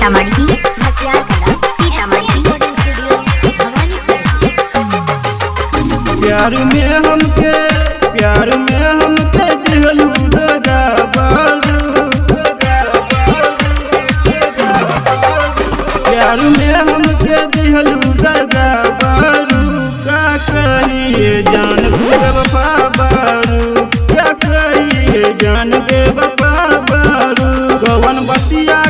सीतामढ़ी मटियार कला सीतामढ़ी। प्यार में हमके दिलू दगा बारू, प्यार में हमके दिलू दगा बारू। का कहिए जान बेवफा बारू, क्या कहिए जान बेवफा बारू। कौन बतिया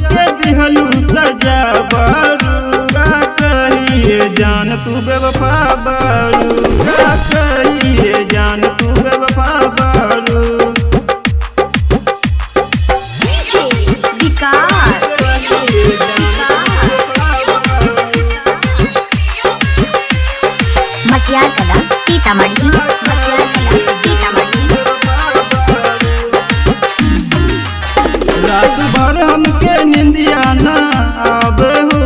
के दिलू सजा बारू। का कहिए जान तू बेवफा बारू, का कहिए जान तू बेवफा बारू। मटियार कला सीतामढ़ी मटियार कला सीतामढ़ी। रात भर हमके निंदिया ना आवे हो,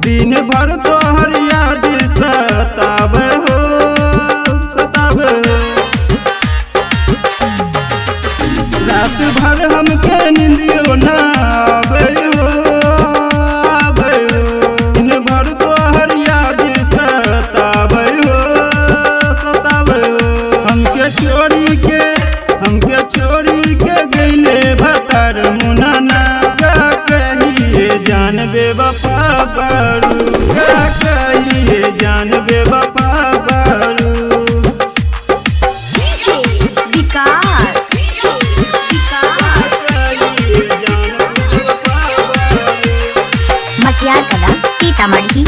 दिन भर तोहर याद सतावे हो। रात भर हमके निंदियो ना आवे हो, दिन भर तोहर याद सतावे हो। हमके छोड़ी के गईले भतर मुनाना। का कहिए जान बेवफा बारू, का कहिए जान बेवफा बारू। मटियार कला सीतामढ़ी।